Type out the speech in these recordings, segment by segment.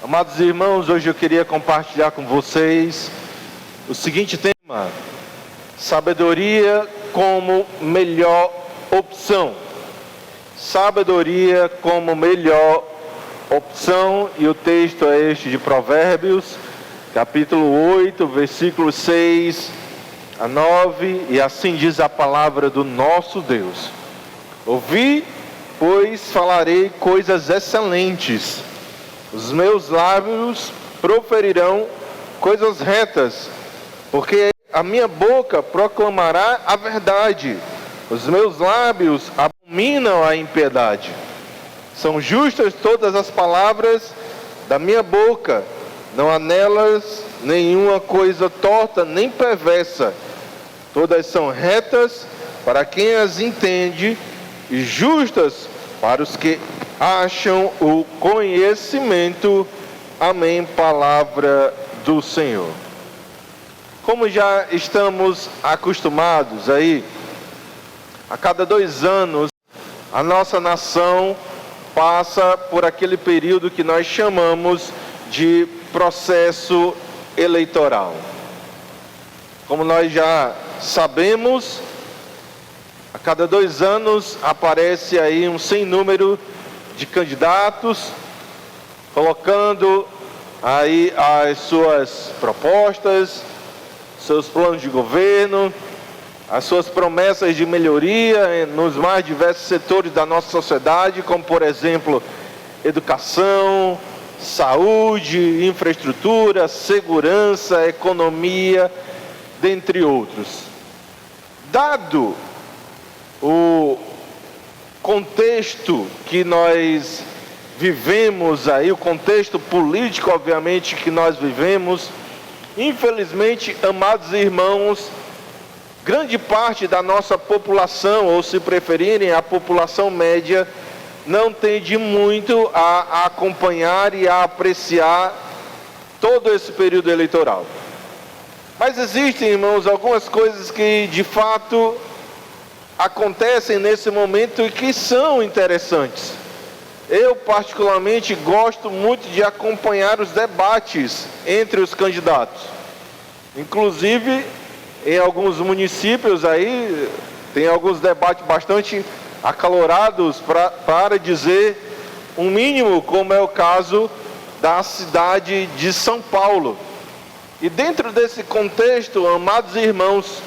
Amados irmãos, hoje eu queria compartilhar com vocês o seguinte tema: sabedoria como melhor opção. Sabedoria como melhor opção, e o texto é este de Provérbios, capítulo 8, versículos 6 a 9, e assim diz a palavra do nosso Deus: Ouvi, pois falarei coisas excelentes. Os meus lábios proferirão coisas retas, porque a minha boca proclamará a verdade. Os meus lábios abominam a impiedade. São justas todas as palavras da minha boca, não há nelas nenhuma coisa torta nem perversa. Todas são retas para quem as entende e justas para os que acham o conhecimento. Amém. Palavra do Senhor. Como já estamos acostumados aí, a cada 2 anos a nossa nação passa por aquele período que nós chamamos de processo eleitoral. Como nós já sabemos, a cada 2 anos aparece aí um sem número de candidatos, colocando aí as suas propostas, seus planos de governo, as suas promessas de melhoria nos mais diversos setores da nossa sociedade, como por exemplo, educação, saúde, infraestrutura, segurança, economia, dentre outros. Dado o contexto que nós vivemos aí, o contexto político, obviamente, que nós vivemos, infelizmente, amados irmãos, grande parte da nossa população, ou se preferirem, a população média, não tende muito a acompanhar e a apreciar todo esse período eleitoral. Mas existem, irmãos, algumas coisas que de fato acontecem nesse momento e que são interessantes. Eu particularmente gosto muito de acompanhar os debates entre os candidatos. Inclusive, em alguns municípios aí, tem alguns debates bastante acalorados para dizer um mínimo, como é o caso da cidade de São Paulo. E dentro desse contexto, amados irmãos,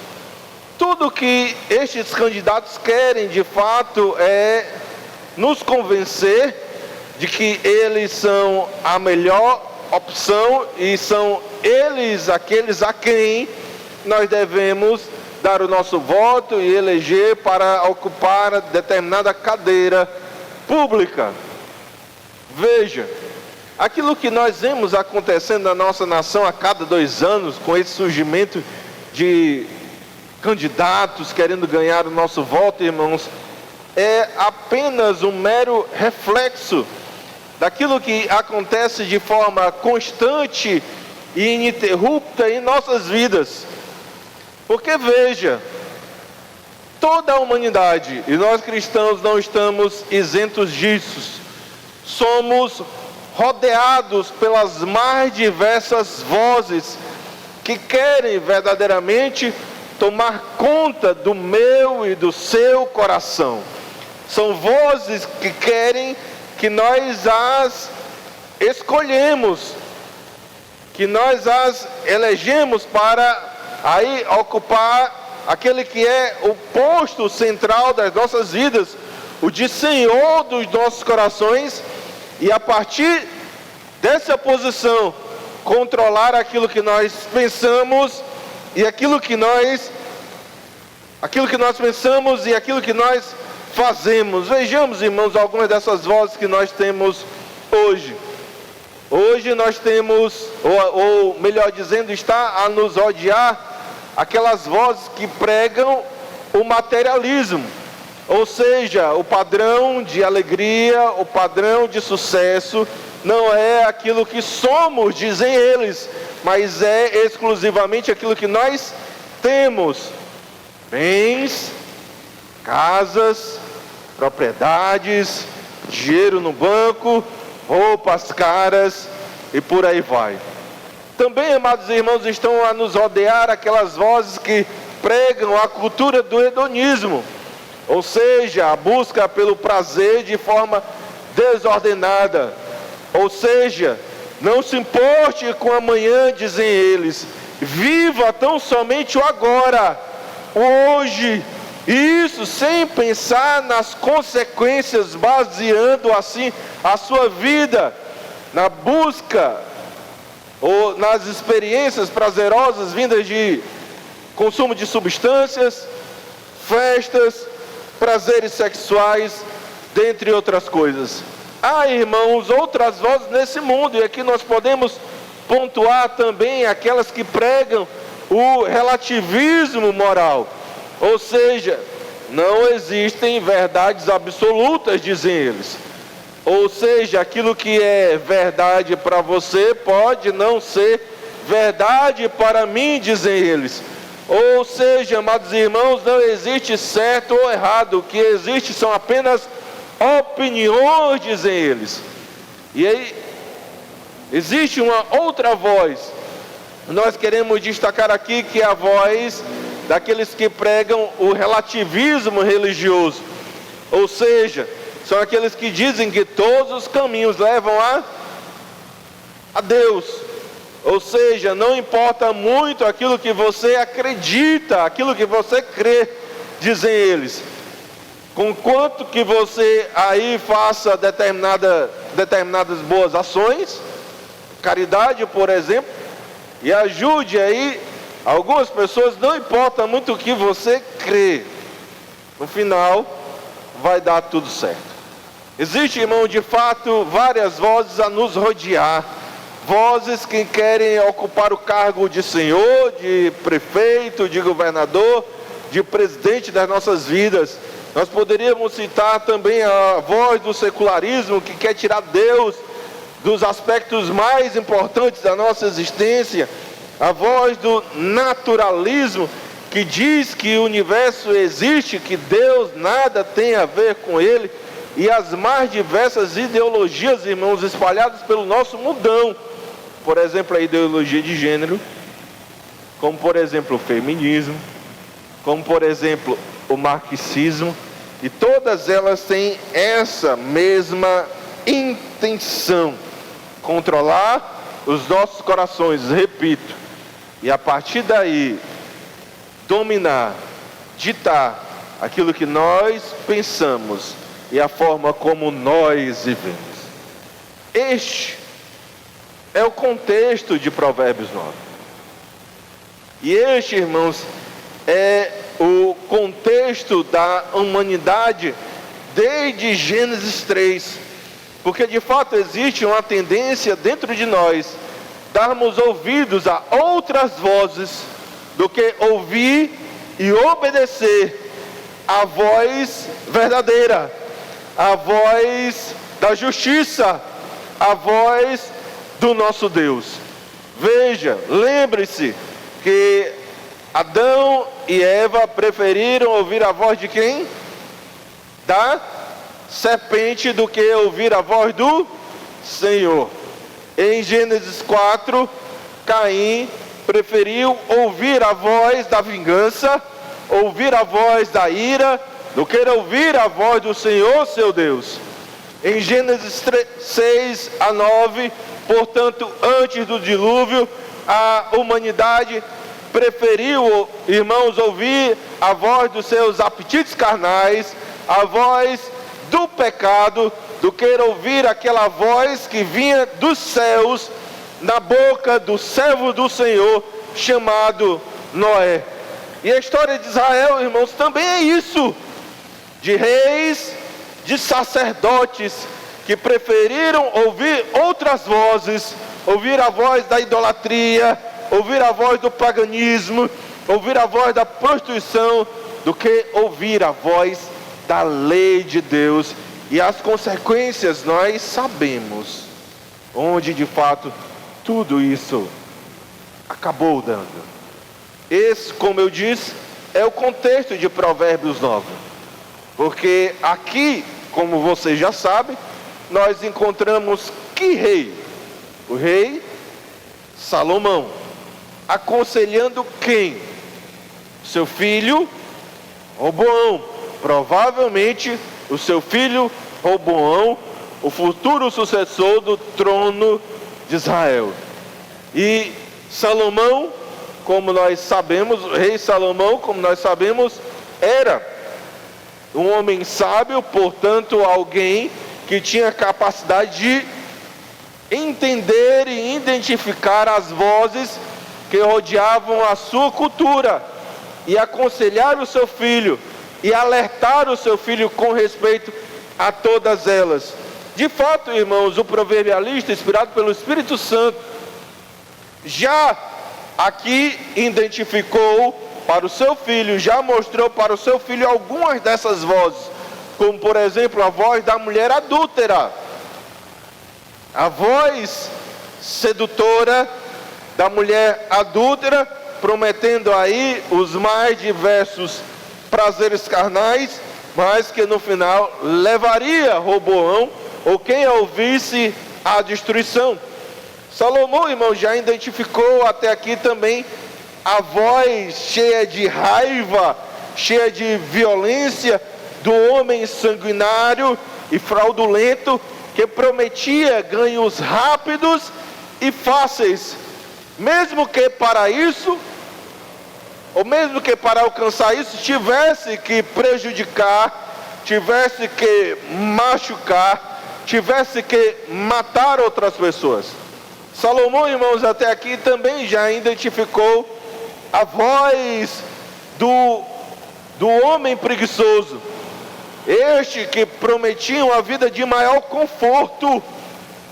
tudo que estes candidatos querem de fato é nos convencer de que eles são a melhor opção e são eles aqueles a quem nós devemos dar o nosso voto e eleger para ocupar determinada cadeira pública. Veja, aquilo que nós vemos acontecendo na nossa nação a cada 2 anos, com esse surgimento de candidatos querendo ganhar o nosso voto, irmãos, é apenas um mero reflexo daquilo que acontece de forma constante e ininterrupta em nossas vidas. Porque veja, toda a humanidade, e nós cristãos não estamos isentos disso, somos rodeados pelas mais diversas vozes que querem verdadeiramente tomar conta do meu e do seu coração. São vozes que querem que nós as escolhemos, que nós as elegemos para aí ocupar aquele que é o posto central das nossas vidas, o de Senhor dos nossos corações, e a partir dessa posição controlar aquilo que nós pensamos e aquilo que nós pensamos e aquilo que nós fazemos. Vejamos, irmãos, algumas dessas vozes que nós temos hoje. Hoje nós temos, ou melhor dizendo, está a nos rodear aquelas vozes que pregam o materialismo, ou seja, o padrão de alegria, o padrão de sucesso não é aquilo que somos, dizem eles, mas é exclusivamente aquilo que nós temos: bens, casas, propriedades, dinheiro no banco, roupas caras, e por aí vai. Também, amados irmãos, estão a nos rodear aquelas vozes que pregam a cultura do hedonismo, ou seja, a busca pelo prazer de forma desordenada. Ou seja, não se importe com amanhã, dizem eles, viva tão somente o agora, o hoje, e isso sem pensar nas consequências, baseando assim a sua vida na busca ou nas experiências prazerosas vindas de consumo de substâncias, festas, prazeres sexuais, dentre outras coisas. Há, irmãos, outras vozes nesse mundo, e aqui nós podemos pontuar também aquelas que pregam o relativismo moral, ou seja, não existem verdades absolutas, dizem eles. Ou seja, aquilo que é verdade para você pode não ser verdade para mim, dizem eles. Ou seja, amados irmãos, não existe certo ou errado, o que existe são apenas opiniões, dizem eles. E aí, existe uma outra voz, nós queremos destacar aqui, que é a voz daqueles que pregam o relativismo religioso. Ou seja, são aqueles que dizem que todos os caminhos levam a Deus. Ou seja, não importa muito aquilo que você acredita, aquilo que você crê, dizem eles. Conquanto que você aí faça determinadas boas ações, caridade, por exemplo, e ajude aí algumas pessoas, não importa muito o que você crê, no final vai dar tudo certo. Existe, irmão, de fato, várias vozes a nos rodear, vozes que querem ocupar o cargo de senhor, de prefeito, de governador, de presidente das nossas vidas. Nós poderíamos citar também a voz do secularismo, que quer tirar Deus dos aspectos mais importantes da nossa existência, a voz do naturalismo, que diz que o universo existe, que Deus nada tem a ver com ele, e as mais diversas ideologias, irmãos, espalhadas pelo nosso mundão. Por exemplo, a ideologia de gênero, como por exemplo o feminismo, como por exemplo o marxismo, e todas elas têm essa mesma intenção: controlar os nossos corações, repito, e a partir daí dominar, ditar aquilo que nós pensamos e a forma como nós vivemos. Este é o contexto de Provérbios 9. E este, irmãos, é o contexto da humanidade desde Gênesis 3. Porque de fato existe uma tendência dentro de nós darmos ouvidos a outras vozes do que ouvir e obedecer a voz verdadeira, a voz da justiça, a voz do nosso Deus. Veja, lembre-se que Adão e Eva preferiram ouvir a voz de quem? Da serpente, do que ouvir a voz do Senhor. Em Gênesis 4, Caim preferiu ouvir a voz da vingança, ouvir a voz da ira, do que ouvir a voz do Senhor, seu Deus. Em Gênesis 6 a 9, portanto, antes do dilúvio, a humanidade preferiu, irmãos, ouvir a voz dos seus apetites carnais, a voz do pecado, do que ouvir aquela voz que vinha dos céus, na boca do servo do Senhor, chamado Noé. E a história de Israel, irmãos, também é isso, de reis, de sacerdotes, que preferiram ouvir outras vozes, ouvir a voz da idolatria, ouvir a voz do paganismo, ouvir a voz da prostituição, do que ouvir a voz da lei de Deus. E as consequências nós sabemos, onde de fato tudo isso acabou dando. Esse, como eu disse, é o contexto de Provérbios 9. Porque aqui, como vocês já sabem, nós encontramos que rei? O rei Salomão. Aconselhando quem? Seu filho Roboão. Provavelmente o seu filho Roboão, o futuro sucessor do trono de Israel. E Salomão, como nós sabemos, o rei Salomão, como nós sabemos, era um homem sábio, portanto, alguém que tinha capacidade de entender e identificar as vozes que rodeavam a sua cultura e aconselhar o seu filho e alertar o seu filho com respeito a todas elas. De fato, irmãos, o proverbialista, inspirado pelo Espírito Santo, já aqui identificou para o seu filho, já mostrou para o seu filho algumas dessas vozes, como por exemplo a voz da mulher adúltera, a voz sedutora da mulher adúltera, prometendo aí os mais diversos prazeres carnais, mas que no final levaria Roboão, ou quem a ouvisse, à destruição. Salomão, irmão, já identificou até aqui também a voz cheia de raiva, cheia de violência do homem sanguinário e fraudulento, que prometia ganhos rápidos e fáceis, mesmo que para isso, ou mesmo que para alcançar isso, tivesse que prejudicar, tivesse que machucar, tivesse que matar outras pessoas. Salomão, irmãos, até aqui também já identificou a voz do homem preguiçoso, este que prometia uma vida de maior conforto,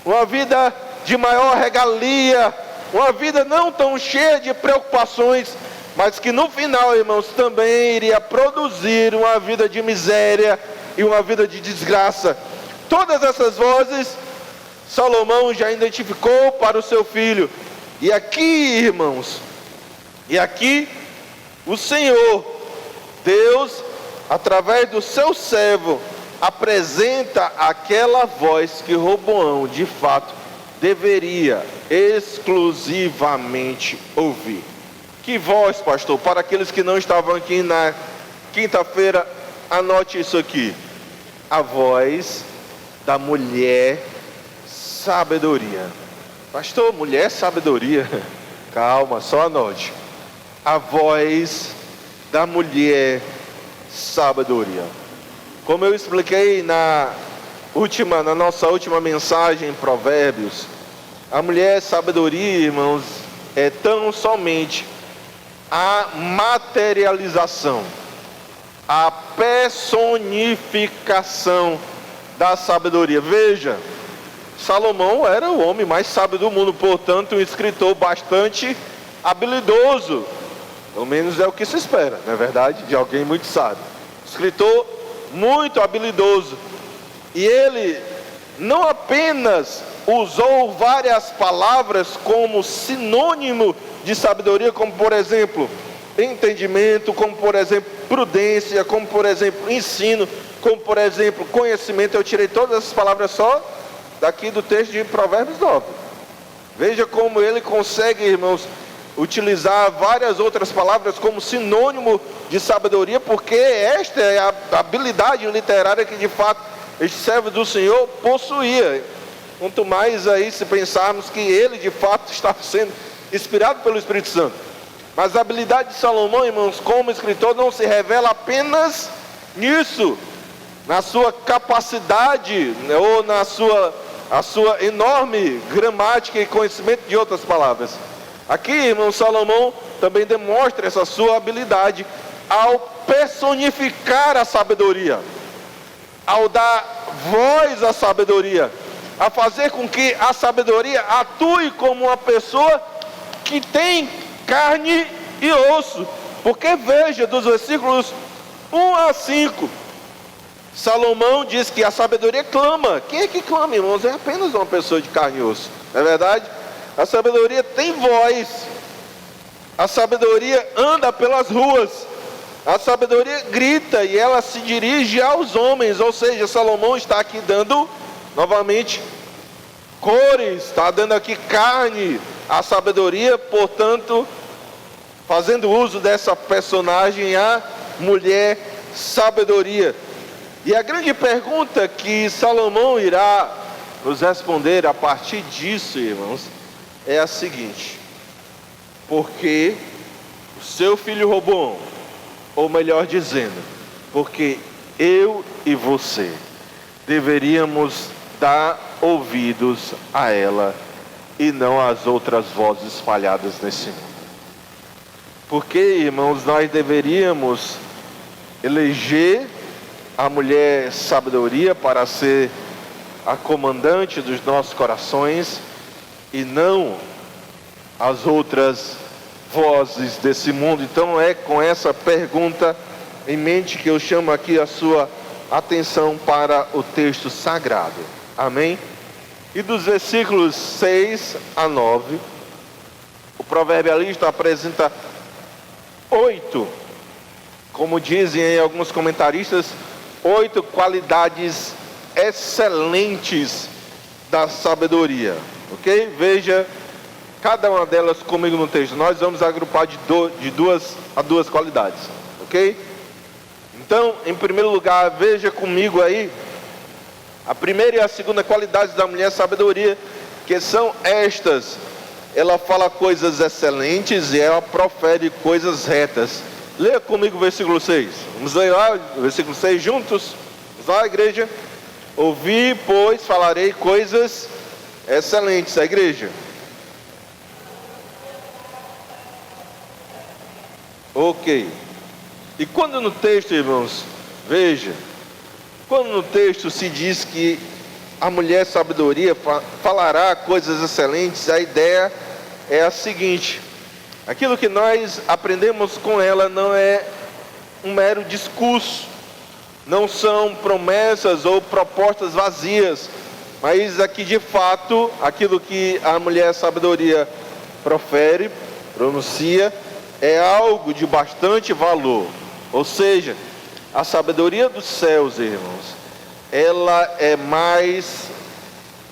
uma vida de maior regalia, uma vida não tão cheia de preocupações, mas que no final, irmãos, também iria produzir uma vida de miséria e uma vida de desgraça. Todas essas vozes Salomão já identificou para o seu filho. E aqui, irmãos, o Senhor Deus, através do seu servo, apresenta aquela voz que Roboão de fato deveria exclusivamente ouvir. Que voz, pastor? Para aqueles que não estavam aqui na quinta-feira, anote isso aqui: a voz da mulher sabedoria. Pastor, mulher sabedoria? Calma, só anote: a voz da mulher sabedoria. Como eu expliquei na nossa última mensagem em Provérbios, a mulher sabedoria, irmãos, é tão somente a materialização, a personificação da sabedoria. Veja, Salomão era o homem mais sábio do mundo, portanto um escritor bastante habilidoso, pelo menos é o que se espera, não é verdade? De alguém muito sábio, escritor muito habilidoso. E ele não apenas usou várias palavras como sinônimo de sabedoria, como por exemplo entendimento, como por exemplo prudência, como por exemplo ensino, como por exemplo conhecimento. Eu tirei todas essas palavras só daqui do texto de Provérbios 9. Veja como ele consegue, irmãos, utilizar várias outras palavras como sinônimo de sabedoria, porque esta é a habilidade literária que de fato este servo do Senhor possuía. Quanto mais aí se pensarmos que ele de fato estava sendo inspirado pelo Espírito Santo. Mas a habilidade de Salomão, irmãos, como escritor, não se revela apenas nisso, na sua capacidade, ou na sua enorme gramática e conhecimento de outras palavras. Aqui, irmão, Salomão também demonstra essa sua habilidade ao personificar a sabedoria, ao dar voz à sabedoria, a fazer com que a sabedoria atue como uma pessoa que tem carne e osso. Porque veja, dos versículos 1 a 5, Salomão diz que a sabedoria clama. Quem é que clama, irmãos? É apenas uma pessoa de carne e osso, não é verdade? A sabedoria tem voz, a sabedoria anda pelas ruas, a sabedoria grita e ela se dirige aos homens. Ou seja, Salomão está aqui dando novamente cores, está dando aqui carne à sabedoria, portanto, fazendo uso dessa personagem, a mulher sabedoria. E a grande pergunta que Salomão irá nos responder a partir disso, irmãos, é a seguinte: por que o seu filho Roboão, ou melhor dizendo, porque eu e você deveríamos dar ouvidos a ela e não às outras vozes espalhadas nesse mundo? Porque, irmãos, nós deveríamos eleger a mulher sabedoria para ser a comandante dos nossos corações e não as outras vozes desse mundo? Então é com essa pergunta em mente que eu chamo aqui a sua atenção para o texto sagrado. Amém? E dos versículos 6 a 9, o proverbialista apresenta 8, como dizem aí alguns comentaristas, 8 qualidades excelentes da sabedoria, ok? Veja cada uma delas comigo no texto. Nós vamos agrupar de duas a duas qualidades, ok? Então, em primeiro lugar, veja comigo aí a primeira e a segunda qualidade da mulher sabedoria, que são estas: ela fala coisas excelentes e ela profere coisas retas. Leia comigo o versículo 6. Vamos ler lá o versículo 6 juntos? Vamos lá, igreja. Ouvi, pois falarei coisas excelentes. A igreja. Ok. E quando no texto, irmãos, veja, quando no texto se diz que a mulher sabedoria falará coisas excelentes, a ideia é a seguinte: aquilo que nós aprendemos com ela não é um mero discurso, não são promessas ou propostas vazias, mas aqui de fato, aquilo que a mulher sabedoria profere, pronuncia, é algo de bastante valor. Ou seja, a sabedoria dos céus, irmãos, ela é mais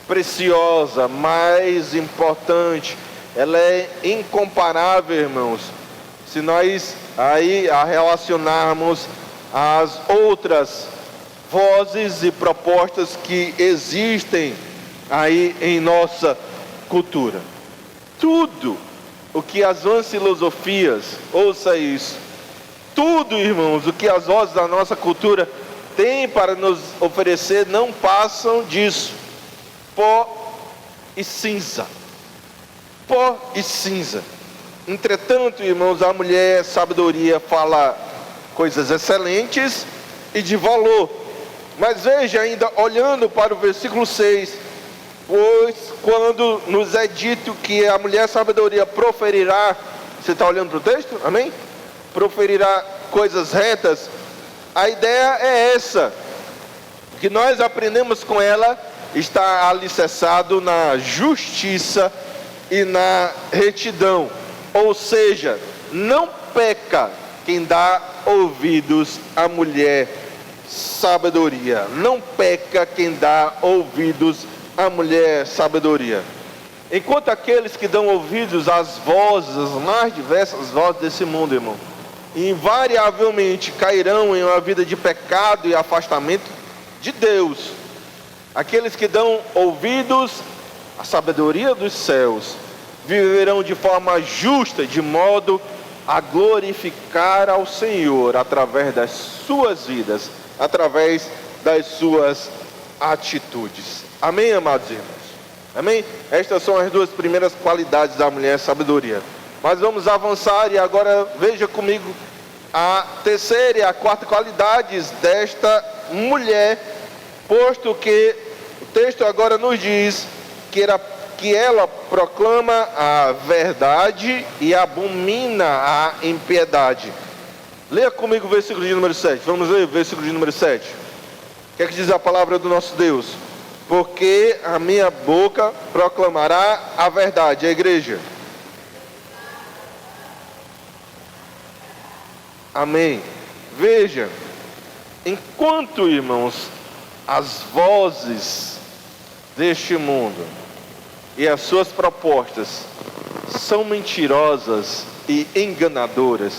preciosa, mais importante, ela é incomparável, irmãos, se nós aí a relacionarmos às outras vozes e propostas que existem aí em nossa cultura. Tudo o que as vãs filosofias, ouça isso, tudo, irmãos, o que as vozes da nossa cultura têm para nos oferecer não passam disso: pó e cinza. Pó e cinza. Entretanto, irmãos, a mulher sabedoria fala coisas excelentes e de valor. Mas veja ainda, olhando para o versículo 6, pois quando nos é dito que a mulher sabedoria proferirá, você está olhando para o texto? Amém? Proferirá coisas retas, a ideia é essa: o que nós aprendemos com ela está alicerçado na justiça e na retidão. Ou seja, não peca quem dá ouvidos à mulher sabedoria. Não peca quem dá ouvidos à mulher sabedoria. Enquanto aqueles que dão ouvidos às vozes, as mais diversas vozes desse mundo, irmão, invariavelmente cairão em uma vida de pecado e afastamento de Deus. Aqueles que dão ouvidos à sabedoria dos céus viverão de forma justa, de modo a glorificar ao Senhor através das suas vidas, através das suas atitudes. Amém, amados irmãos? Amém? Estas são as duas primeiras qualidades da mulher sabedoria. Mas vamos avançar e agora veja comigo a terceira e a quarta qualidades desta mulher, posto que o texto agora nos diz que ela proclama a verdade e abomina a impiedade. Leia comigo o versículo de número 7. Vamos ler o versículo de número 7. O que é que diz a palavra do nosso Deus? Porque a minha boca proclamará a verdade. A igreja. Amém. Veja, enquanto, irmãos, as vozes deste mundo e as suas propostas são mentirosas e enganadoras.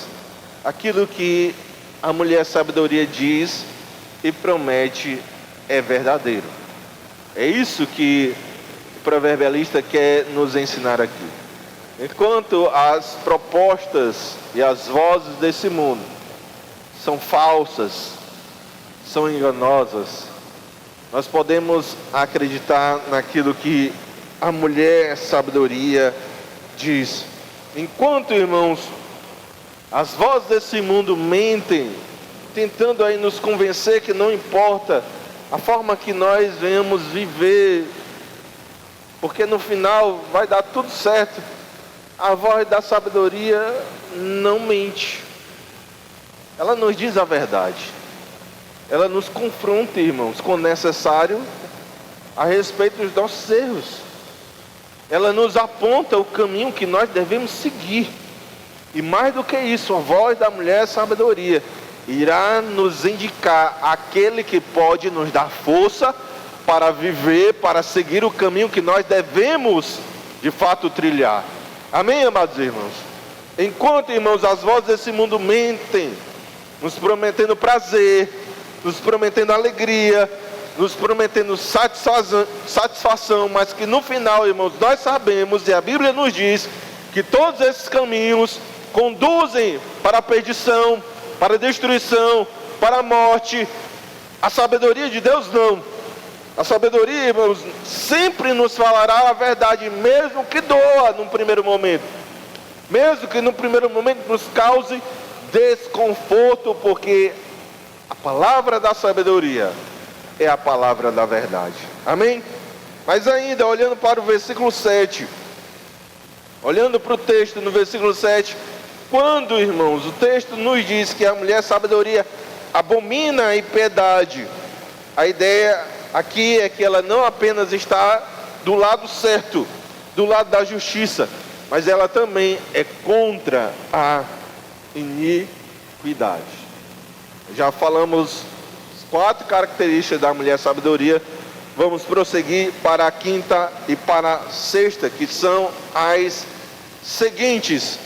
Aquilo que a mulher sabedoria diz e promete é verdadeiro. É isso que o proverbialista quer nos ensinar aqui. Enquanto as propostas e as vozes desse mundo são falsas, são enganosas, nós podemos acreditar naquilo que a mulher sabedoria diz. Enquanto, irmãos, as vozes desse mundo mentem, tentando aí nos convencer que não importa a forma que nós venhamos viver, porque no final vai dar tudo certo. A voz da sabedoria não mente. Ela nos diz a verdade. Ela nos confronta, irmãos, quando necessário, a respeito dos nossos erros. Ela nos aponta o caminho que nós devemos seguir. E mais do que isso, a voz da mulher sabedoria irá nos indicar aquele que pode nos dar força para viver, para seguir o caminho que nós devemos de fato trilhar. Amém, amados irmãos? Enquanto, irmãos, as vozes desse mundo mentem, nos prometendo prazer, nos prometendo alegria, nos prometendo satisfação, mas que no final, irmãos, nós sabemos, e a Bíblia nos diz, que todos esses caminhos conduzem para a perdição, para a destruição, para a morte. A sabedoria de Deus não. A sabedoria, irmãos, sempre nos falará a verdade, mesmo que doa num primeiro momento, mesmo que no primeiro momento nos cause desconforto, porque a palavra da sabedoria é a palavra da verdade. Amém? Mas ainda, olhando para o versículo 7, olhando para o texto no versículo 7, quando, irmãos, o texto nos diz que a mulher sabedoria abomina a impiedade, a ideia aqui é que ela não apenas está do lado certo, do lado da justiça, mas ela também é contra a iniquidade. Já falamos as 4 características da mulher sabedoria. Vamos prosseguir para a 5ª e para a 6ª, que são as seguintes.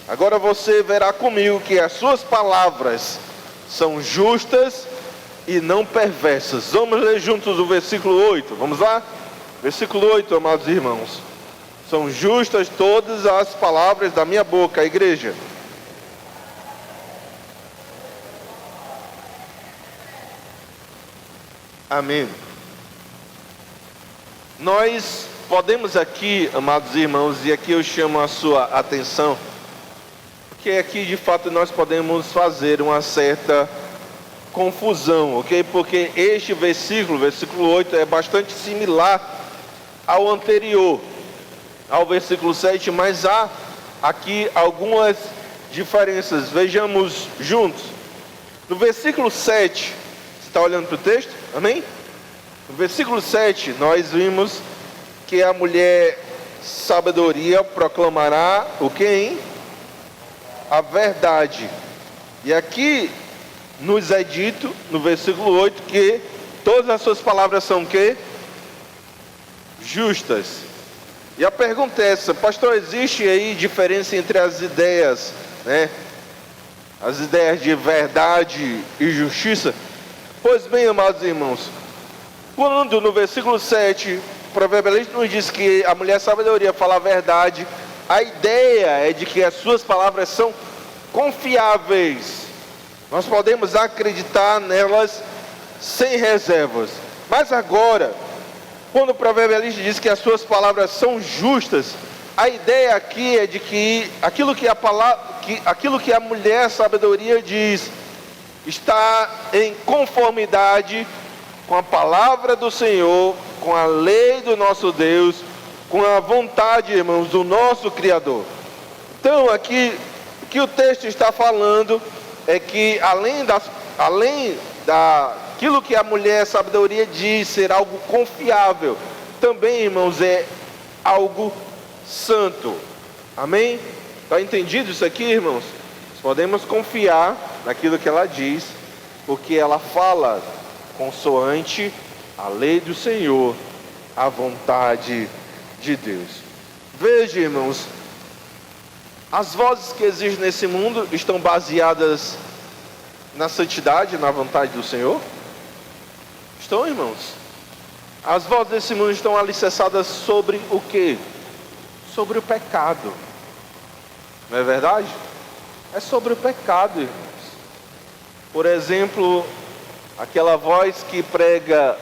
Agora você verá comigo que as suas palavras são justas e não perversas. Vamos ler juntos o versículo 8. Vamos lá? Versículo 8, amados irmãos. São justas todas as palavras da minha boca, a igreja. Amém. Nós podemos aqui, amados irmãos, e aqui eu chamo a sua atenção, porque aqui de fato nós podemos fazer uma certa confusão, ok? Porque este versículo, versículo 8, é bastante similar ao anterior, ao versículo 7, mas há aqui algumas diferenças. Vejamos juntos. No versículo 7, você está olhando para o texto? Amém? No versículo 7, nós vimos que a mulher sabedoria proclamará o que, hein? A verdade. E aqui nos é dito, no versículo 8, que todas as suas palavras são o quê? Justas. E a pergunta é essa: pastor, existe aí diferença entre as ideias, né? As ideias de verdade e justiça? Pois bem, amados irmãos, quando no versículo 7, o proverbialista nos diz que a mulher sabedoria fala a verdade, a ideia é de que as suas palavras são confiáveis. Nós podemos acreditar nelas sem reservas. Mas agora, quando o proverbialista diz que as suas palavras são justas, a ideia aqui é de que aquilo que a mulher sabedoria diz está em conformidade com a palavra do Senhor, com a lei do nosso Deus, com a vontade, irmãos, do nosso Criador. Então aqui, o que o texto está falando é que além daquilo que a mulher sabedoria diz ser algo confiável, também, irmãos, é algo santo. Amém? Está entendido isso aqui, irmãos? Nós podemos confiar naquilo que ela diz, porque ela fala consoante a lei do Senhor, a vontade de Deus. Veja, irmãos, as vozes que existem nesse mundo estão baseadas na santidade, na vontade do Senhor? Estão, irmãos? As vozes desse mundo estão alicerçadas sobre o quê? Sobre o pecado. Não é verdade? É sobre o pecado, irmãos. Por exemplo, aquela voz que prega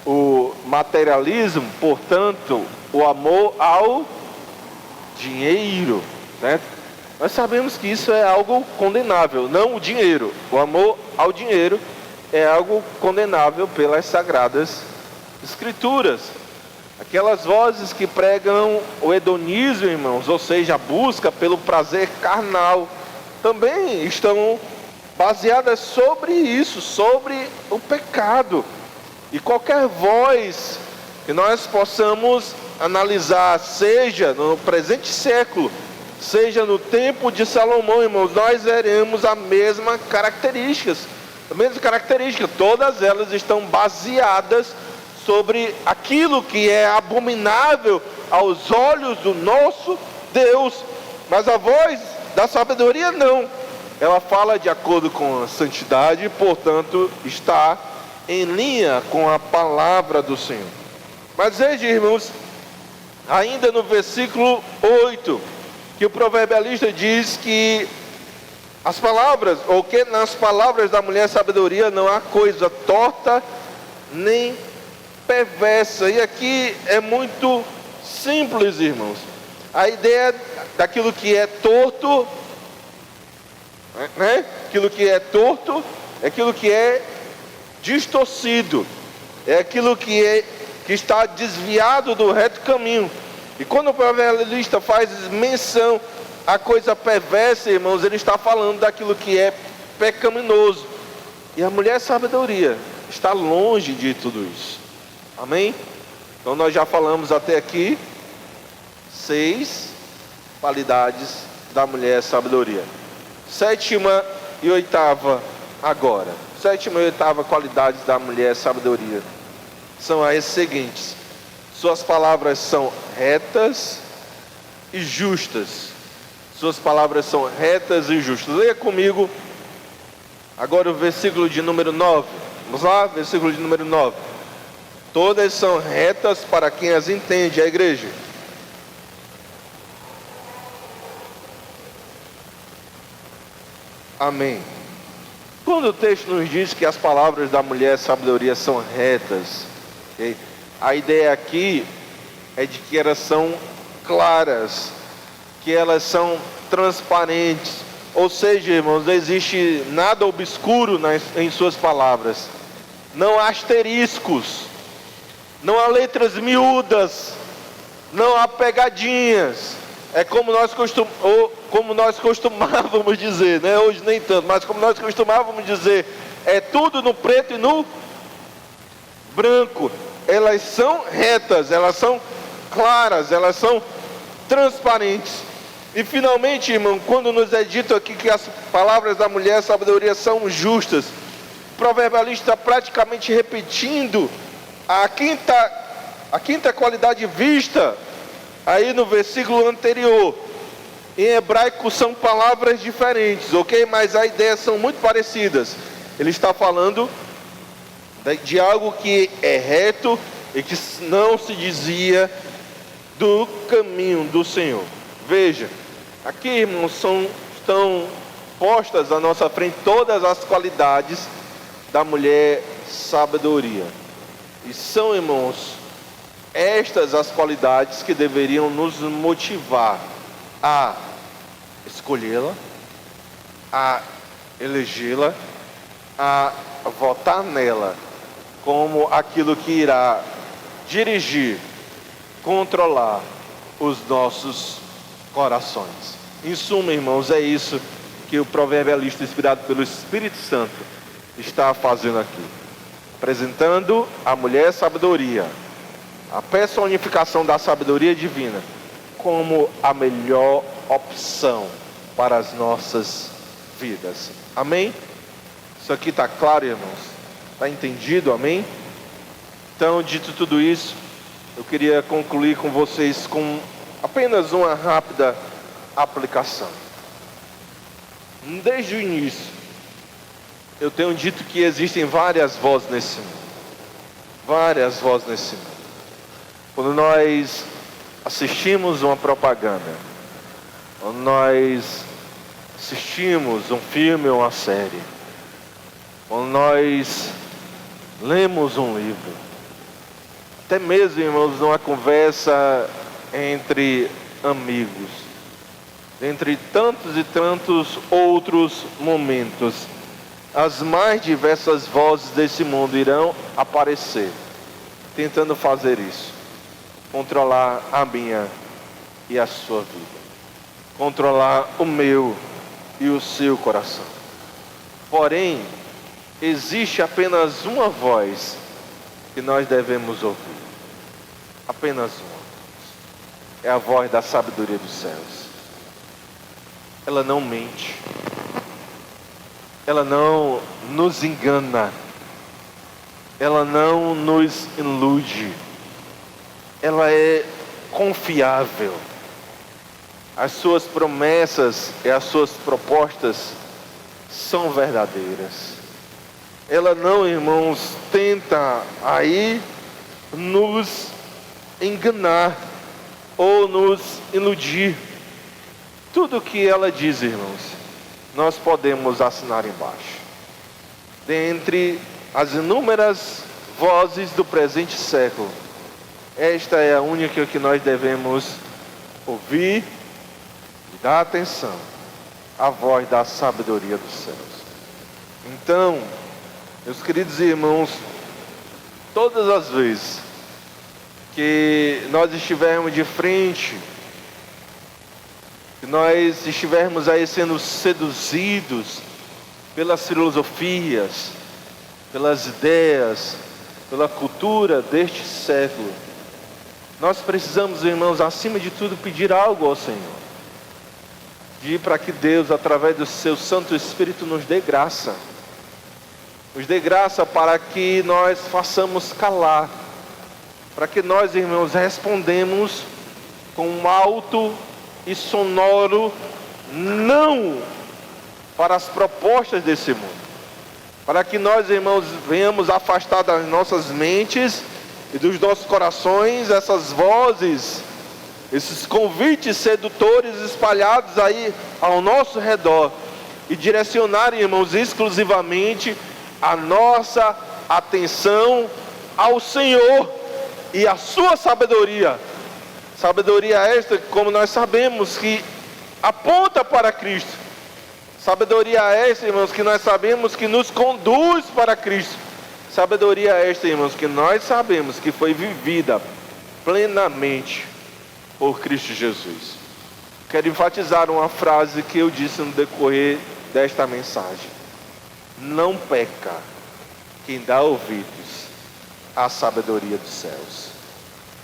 o materialismo, portanto, o amor ao dinheiro, certo? Nós sabemos que isso é algo condenável, não o dinheiro. O amor ao dinheiro é algo condenável pelas Sagradas Escrituras. Aquelas vozes que pregam o hedonismo, irmãos, ou seja, a busca pelo prazer carnal, também estão baseadas sobre isso, sobre o pecado. E qualquer voz que nós possamos analisar, seja no presente século, seja no tempo de Salomão, irmãos, nós veremos a mesma característica. Todas elas estão baseadas sobre aquilo que é abominável aos olhos do nosso Deus. Mas a voz da sabedoria não. Ela fala de acordo com a santidade, portanto, está em linha com a palavra do Senhor. Mas veja, irmãos, ainda no versículo 8, que o proverbialista diz que as palavras, ou que nas palavras da mulher sabedoria não há coisa torta nem perversa. E aqui é muito simples, irmãos. A ideia daquilo que é torto, né? Aquilo que é torto é aquilo que é distorcido, é aquilo que está desviado do reto caminho. E quando o proverbialista faz menção à coisa perversa, irmãos, ele está falando daquilo que é pecaminoso. E a mulher sabedoria está longe de tudo isso. Amém? Então nós já falamos até aqui 6 qualidades da mulher sabedoria. 7ª e 8ª agora. 7ª e 8ª qualidades da mulher sabedoria são as seguintes: suas palavras são retas e justas. Suas palavras são retas e justas. Leia comigo agora o versículo de número 9. Vamos lá, versículo de número 9. Todas são retas para quem as entende, a igreja. Amém. Quando o texto nos diz que as palavras da mulher sabedoria são retas, okay? A ideia aqui é de que elas são claras, que elas são transparentes. Ou seja, irmãos, não existe nada obscuro em suas palavras. Não há asteriscos, não há letras miúdas, não há pegadinhas. É como nós costumávamos dizer, né? Hoje nem tanto, mas como nós costumávamos dizer, é tudo no preto e no branco. Elas são retas, elas são claras, elas são transparentes. E finalmente, irmão, quando nos é dito aqui que as palavras da mulher sabedoria são justas, o proverbialista está praticamente repetindo a quinta qualidade vista aí no versículo anterior. Em hebraico são palavras diferentes, ok? Mas as ideias são muito parecidas. Ele está falando de algo que é reto e que não se dizia do caminho do Senhor. Veja, aqui, irmãos, estão postas à nossa frente todas as qualidades da mulher sabedoria. E são, irmãos, estas as qualidades que deveriam nos motivar a escolhê-la, a elegê-la, a votar nela como aquilo que irá dirigir, controlar os nossos corações. Em suma, irmãos, é isso que o proverbialista, inspirado pelo Espírito Santo, está fazendo aqui, apresentando a mulher sabedoria, a personificação da sabedoria divina, como a melhor opção para as nossas vidas. Amém? Isso aqui está claro, irmãos? Está entendido? Amém? Então, dito tudo isso, eu queria concluir com vocês com apenas uma rápida aplicação. Desde o início, eu tenho dito que existem várias vozes nesse mundo. Várias vozes nesse mundo. Quando nós assistimos uma propaganda, quando nós assistimos um filme ou uma série, quando nós lemos um livro, até mesmo, irmãos, numa conversa entre amigos, dentre tantos e tantos outros momentos, as mais diversas vozes desse mundo irão aparecer, tentando fazer isso, controlar a minha e a sua vida, controlar o meu e o seu coração. Porém, existe apenas uma voz que nós devemos ouvir, apenas uma. É a voz da sabedoria dos céus. Ela não mente, ela não nos engana, ela não nos ilude, ela é confiável. As suas promessas e as suas propostas são verdadeiras. Ela não, irmãos, tenta aí nos enganar ou nos iludir. Tudo que ela diz, irmãos, nós podemos assinar embaixo. Dentre as inúmeras vozes do presente século, esta é a única que nós devemos ouvir e dar atenção, a voz da sabedoria dos céus. Então, meus queridos irmãos, todas as vezes que nós estivermos de frente, que nós estivermos aí sendo seduzidos pelas filosofias, pelas ideias, pela cultura deste século, nós precisamos, irmãos, acima de tudo, pedir algo ao Senhor. Pedir para que Deus, através do seu Santo Espírito, nos dê graça. Nos dê graça para que nós façamos calar. Para que nós, irmãos, respondemos com um alto e sonoro não para as propostas desse mundo. Para que nós, irmãos, venhamos afastar das nossas mentes e dos nossos corações essas vozes, esses convites sedutores espalhados aí ao nosso redor, e direcionar, irmãos, exclusivamente a nossa atenção ao Senhor e a sua sabedoria. Sabedoria esta, como nós sabemos, que aponta para Cristo. Sabedoria esta, irmãos, que nós sabemos que nos conduz para Cristo. Sabedoria esta, irmãos, que nós sabemos que foi vivida plenamente por Cristo Jesus. Quero enfatizar uma frase que eu disse no decorrer desta mensagem. Não peca quem dá ouvidos à sabedoria dos céus.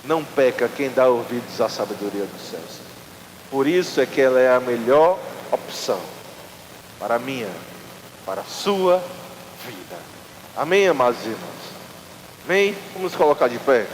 Não peca quem dá ouvidos à sabedoria dos céus. Por isso é que ela é a melhor opção para a minha, para a sua vida. Amém, amados irmãos? Amém? Vamos colocar de pé.